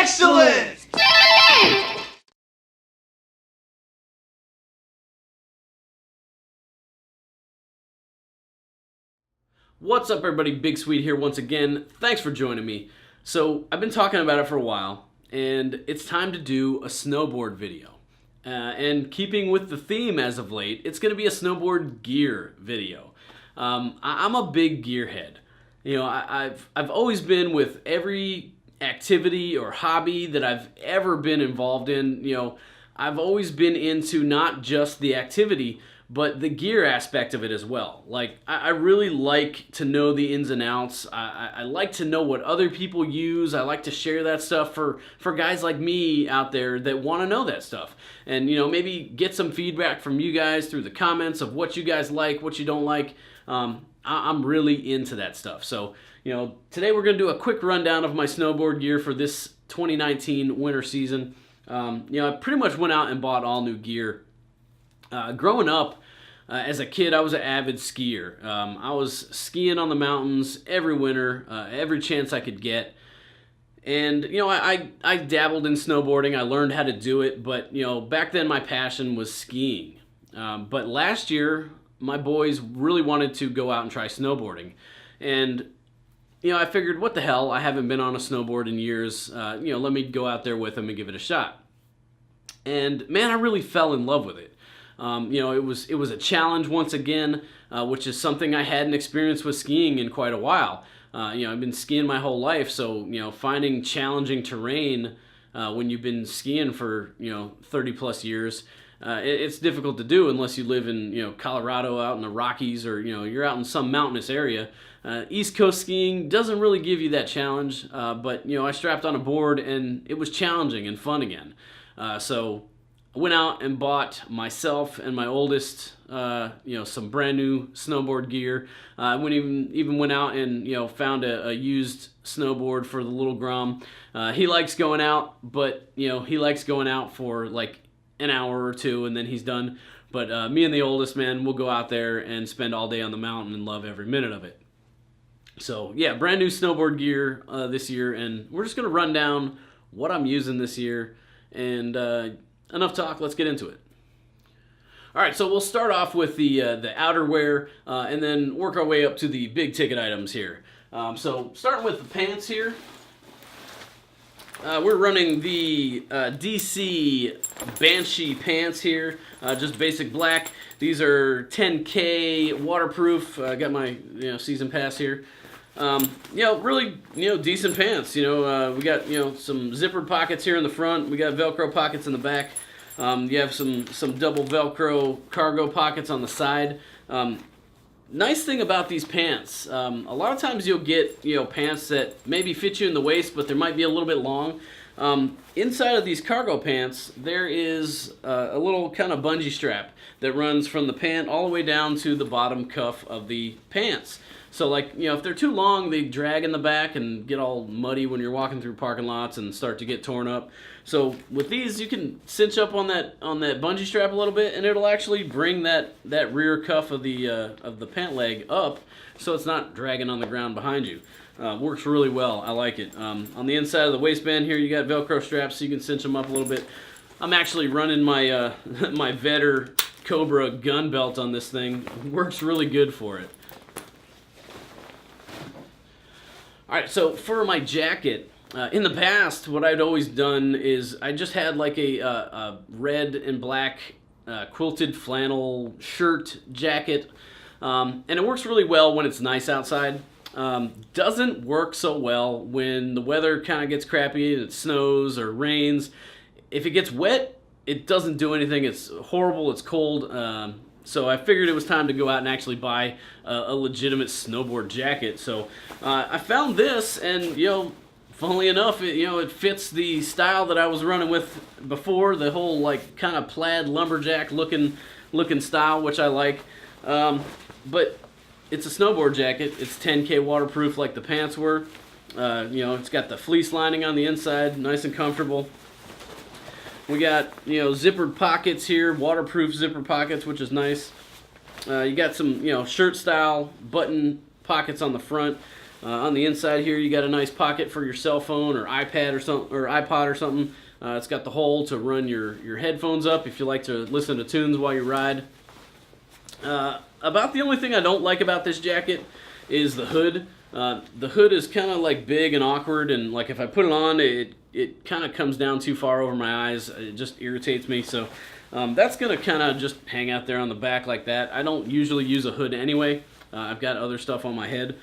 Excellent! What's up everybody, Big Swede here once again. Thanks for joining me. So I've been talking about it for a while and it's time to do a snowboard video. And keeping with the theme as of late, it's going to be a snowboard gear video. I'm a big gearhead. You know, I've always been with every activity or hobby that I've ever been involved in. You know, I've always been into not just the activity, but the gear aspect of it as well. Like, I really like to know the ins and outs. I like to know what other people use. I like to share that stuff for guys like me out there that want to know that stuff. And, you know, maybe get some feedback from you guys through the comments of what you guys like, what you don't like. I'm really into that stuff. So, you know, today we're going to do a quick rundown of my snowboard gear for this 2019 winter season. You know, I pretty much went out and bought all new gear. Growing up, as a kid, I was an avid skier. I was skiing on the mountains every winter, every chance I could get. And, you know, I dabbled in snowboarding. I learned how to do it. But, you know, back then my passion was skiing. But last year, my boys really wanted to go out and try snowboarding. And, you know, I figured, what the hell? I haven't been on a snowboard in years. You know, let me go out there with them and give it a shot. And, man, I really fell in love with it. You know, it was a challenge once again, which is something I hadn't experienced with skiing in quite a while. You know, I've been skiing my whole life, so, you know, finding challenging terrain when you've been skiing for, you know, 30 plus years, it's difficult to do unless you live in, you know, Colorado, out in the Rockies, or, you know, you're out in some mountainous area. East Coast skiing doesn't really give you that challenge, but, you know, I strapped on a board and it was challenging and fun again. So I went out and bought myself and my oldest, you know, some brand new snowboard gear. I even went out and, you know, found a used snowboard for the little Grom. He likes going out, but, you know, he likes going out for like an hour or two and then he's done. But me and the oldest, man, we'll go out there and spend all day on the mountain and love every minute of it. So yeah, brand new snowboard gear this year, and we're just gonna run down what I'm using this year. And enough talk, let's get into it. All right, so we'll start off with the outerwear and then work our way up to the big ticket items here. So starting with the pants here, we're running the DC Banshee pants here, just basic black. These are 10K waterproof. I got my, you know, season pass here. You know, really, you know, decent pants. You know, we got, you know, some zippered pockets here in the front. We got Velcro pockets in the back. You have some double Velcro cargo pockets on the side. Nice thing about these pants, a lot of times you'll get, you know, pants that maybe fit you in the waist, but they might be a little bit long. Inside of these cargo pants, there is a little kind of bungee strap that runs from the pant all the way down to the bottom cuff of the pants. So, like, you know, if they're too long, they drag in the back and get all muddy when you're walking through parking lots and start to get torn up. So with these, you can cinch up on that bungee strap a little bit, and it'll actually bring that rear cuff of the pant leg up, so it's not dragging on the ground behind you. Works really well. I like it. On the inside of the waistband here, you got Velcro straps, so you can cinch them up a little bit. I'm actually running my my Vetter Cobra gun belt on this thing. Works really good for it. All right, so for my jacket, in the past, what I'd always done is I just had like a red and black quilted flannel shirt jacket, and it works really well when it's nice outside. Doesn't work so well when the weather kind of gets crappy and it snows or rains. If it gets wet, it doesn't do anything. It's horrible, it's cold. So I figured it was time to go out and actually buy a legitimate snowboard jacket. So I found this, and, you know, funnily enough, it fits the style that I was running with before, the whole like kind of plaid lumberjack looking style, which I like. But it's a snowboard jacket. It's 10K waterproof like the pants were. You know, it's got the fleece lining on the inside, nice and comfortable. We got, you know, zippered pockets here, waterproof zipper pockets, which is nice. You got some, you know, shirt style button pockets on the front. On the inside here, you got a nice pocket for your cell phone or iPad or something, or iPod or something. It's got the hole to run your headphones up if you like to listen to tunes while you ride. About the only thing I don't like about this jacket is the hood. The hood is kind of like big and awkward, and like if I put it on, it kind of comes down too far over my eyes. It just irritates me. So that's gonna kind of just hang out there on the back like that. I don't usually use a hood anyway. I've got other stuff on my head.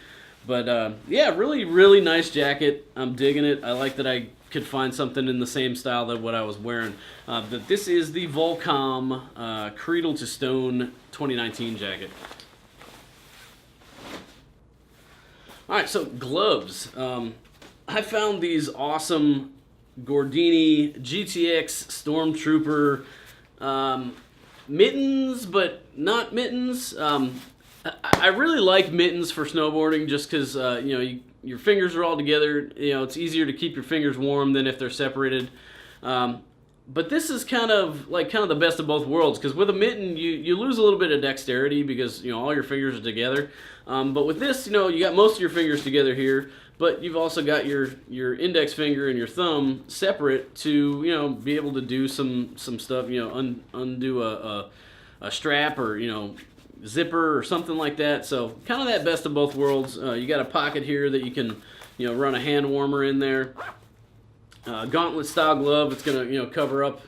But yeah, really nice jacket. I'm digging it. I like that I could find something in the same style that what I was wearing. But this is the Volcom Cradle to Stone 2019 jacket. Alright, so gloves. I found these awesome Gordini GTX Stormtrooper mittens, but not mittens. I really like mittens for snowboarding just because, you know, your fingers are all together. You know, it's easier to keep your fingers warm than if they're separated. But this is kind of the best of both worlds, because with a mitten, you lose a little bit of dexterity because, you know, all your fingers are together. But with this, you know, you got most of your fingers together here, but you've also got your index finger and your thumb separate to, you know, be able to do some stuff, you know, undo a strap or, you know, zipper or something like that. So kind of that best of both worlds. You got a pocket here that you can, you know, run a hand warmer in there. Gauntlet style glove. It's gonna, you know, cover up,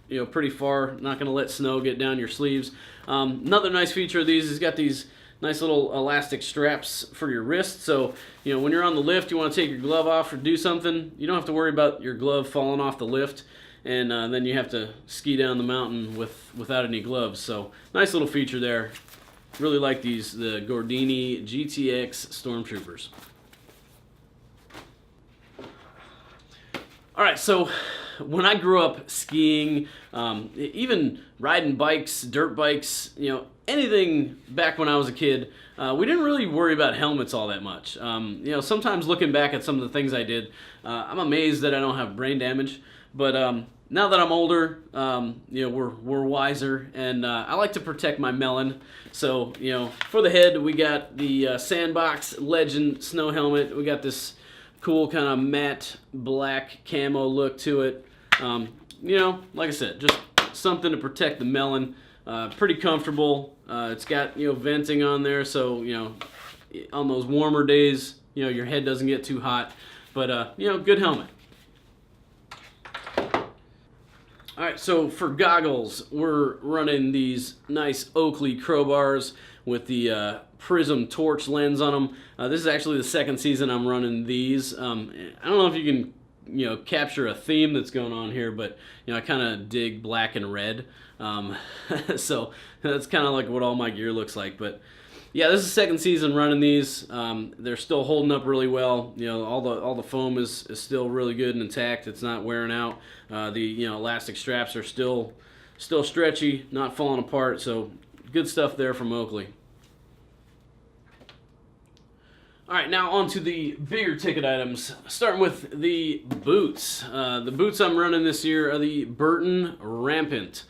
you know, pretty far. Not gonna let snow get down your sleeves. Another nice feature of these is got these nice little elastic straps for your wrist. So, you know, when you're on the lift, you want to take your glove off or do something, you don't have to worry about your glove falling off the lift, and then you have to ski down the mountain without any gloves. So nice little feature there. Really like these, the Gordini GTX Stormtroopers. All right, so when I grew up skiing, even riding bikes, dirt bikes, you know, anything back when I was a kid, we didn't really worry about helmets all that much. You know, sometimes looking back at some of the things I did, I'm amazed that I don't have brain damage. But now that I'm older, you know, we're wiser, and I like to protect my melon. So, you know, for the head, we got the Sanbox Legend snow helmet. We got this cool kind of matte black camo look to it. You know, like I said, just something to protect the melon. Pretty comfortable. It's got, you know, venting on there, so, you know, on those warmer days, you know, your head doesn't get too hot. But, you know, good helmet. Alright, so for goggles, we're running these nice Oakley Crowbars with the Prizm torch lens on them. This is actually the second season I'm running these. I don't know if you can, you know, capture a theme that's going on here, but, you know, I kind of dig black and red. So that's kind of like what all my gear looks like. But yeah, this is the second season running these. They're still holding up really well. You know, all the foam is still really good and intact. It's not wearing out. The, you know, elastic straps are still stretchy, not falling apart. So good stuff there from Oakley. All right, now on to the bigger ticket items. Starting with the boots. The boots I'm running this year are the Burton Rampant.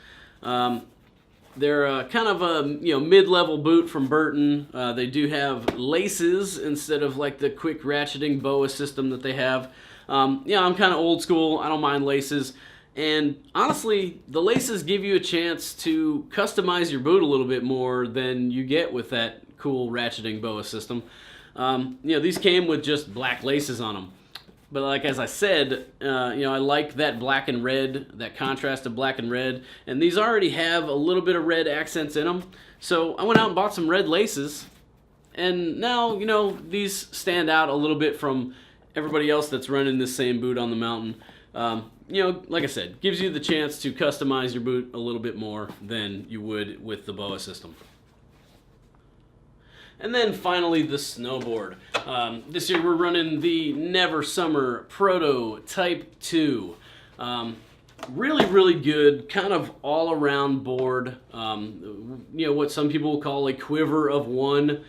They're kind of a, you know, mid-level boot from Burton. They do have laces instead of like the quick ratcheting BOA system that they have. Yeah, I'm kind of old school. I don't mind laces. And honestly, the laces give you a chance to customize your boot a little bit more than you get with that cool ratcheting BOA system. You know, these came with just black laces on them. But like, as I said, you know, I like that black and red, that contrast of black and red. And these already have a little bit of red accents in them. So I went out and bought some red laces. And now, you know, these stand out a little bit from everybody else that's running this same boot on the mountain. You know, like I said, gives you the chance to customize your boot a little bit more than you would with the BOA system. And then finally, the snowboard. This year we're running the Never Summer Proto Type 2. Really good, kind of all-around board. You know, what some people call a quiver of one.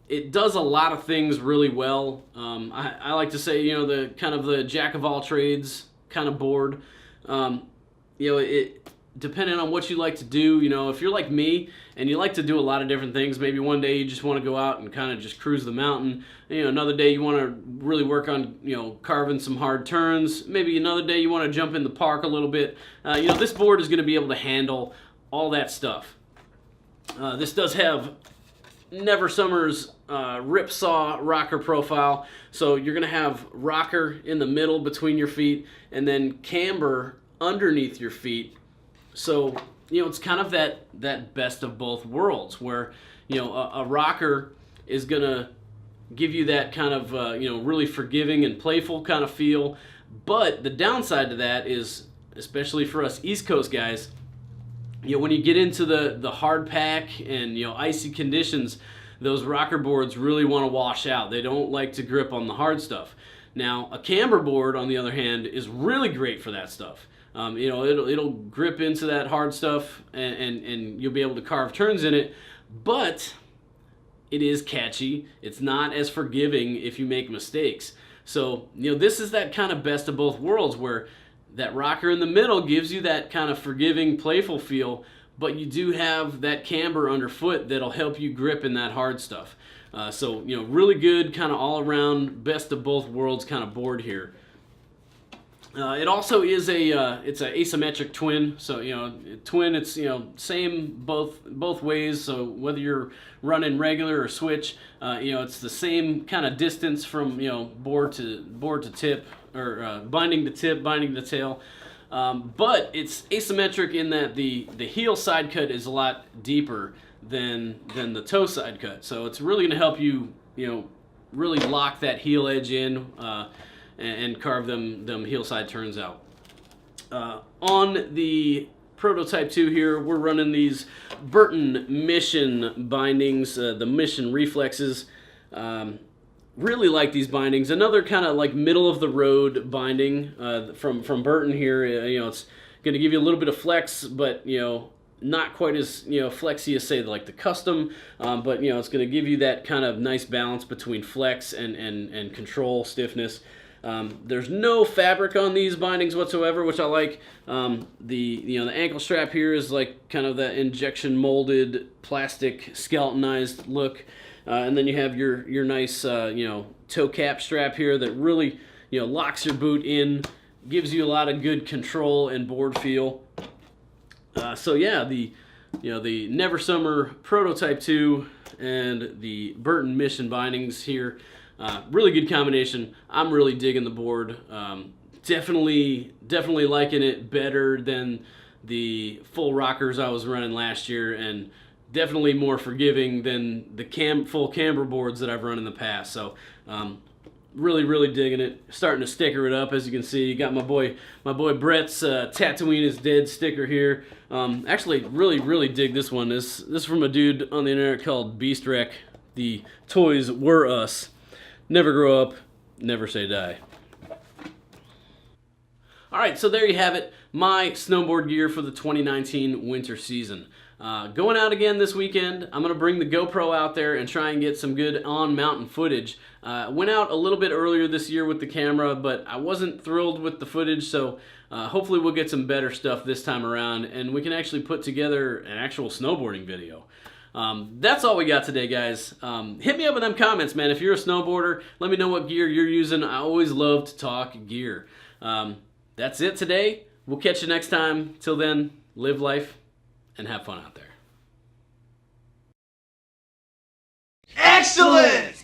It does a lot of things really well. I like to say, you know, the kind of the jack of all trades kind of board. You know, depending on what you like to do. You know, if you're like me and you like to do a lot of different things, maybe one day you just want to go out and kind of just cruise the mountain. You know, another day you want to really work on, you know, carving some hard turns. Maybe another day you want to jump in the park a little bit. You know, this board is going to be able to handle all that stuff. This does have Never Summer's ripsaw rocker profile, so you're going to have rocker in the middle between your feet and then camber underneath your feet. So, you know, it's kind of that best of both worlds where, you know, a rocker is going to give you that kind of, you know, really forgiving and playful kind of feel. But the downside to that is, especially for us East Coast guys, you know, when you get into the hard pack and, you know, icy conditions, those rocker boards really want to wash out. They don't like to grip on the hard stuff. Now, a camber board, on the other hand, is really great for that stuff. You know, it'll grip into that hard stuff, and you'll be able to carve turns in it, but it is catchy. It's not as forgiving if you make mistakes. So, you know, this is that kind of best of both worlds where that rocker in the middle gives you that kind of forgiving, playful feel, but you do have that camber underfoot that'll help you grip in that hard stuff. So, you know, really good kind of all-around best of both worlds kind of board here. It also is it's an asymmetric twin, so, you know, twin, it's, you know, same both ways. So whether you're running regular or switch, you know, it's the same kind of distance from, you know, board to tip, or binding to tip, binding to tail. But it's asymmetric in that the heel side cut is a lot deeper than the toe side cut. So it's really going to help you, you know, really lock that heel edge in and carve them heel side turns out. On the Prototype 2 here, we're running these Burton Mission bindings, the Mission Reflexes. Really like these bindings. Another kind of like middle of the road binding from Burton here. You know, it's going to give you a little bit of flex, but, you know, not quite as, you know, flexy as, say, like the custom, but, you know, it's going to give you that kind of nice balance between flex and control stiffness. There's no fabric on these bindings whatsoever, which I like. The ankle strap here is like kind of that injection molded plastic skeletonized look, and then you have your nice you know, toe cap strap here that really, you know, locks your boot in, gives you a lot of good control and board feel. So yeah, the Never Summer Prototype 2 and the Burton Mission bindings here. Really good combination. I'm really digging the board. Definitely liking it better than the full rockers I was running last year, and definitely more forgiving than the full camber boards that I've run in the past. So really digging it. Starting to sticker it up, as you can see. You got my boy Brett's Tatooine is Dead sticker here. Actually, really dig this one. This is from a dude on the internet called Beast Wreck. The toys were us. Never grow up, never say die. Alright, so there you have it. My snowboard gear for the 2019 winter season. Going out again this weekend. I'm going to bring the GoPro out there and try and get some good on-mountain footage. Went out a little bit earlier this year with the camera, but I wasn't thrilled with the footage, so hopefully we'll get some better stuff this time around, and we can actually put together an actual snowboarding video. That's all we got today, guys. Hit me up in them comments, man. If you're a snowboarder, let me know what gear you're using. I always love to talk gear. That's it today. We'll catch you next time. Till then, live life and have fun out there. Excellent!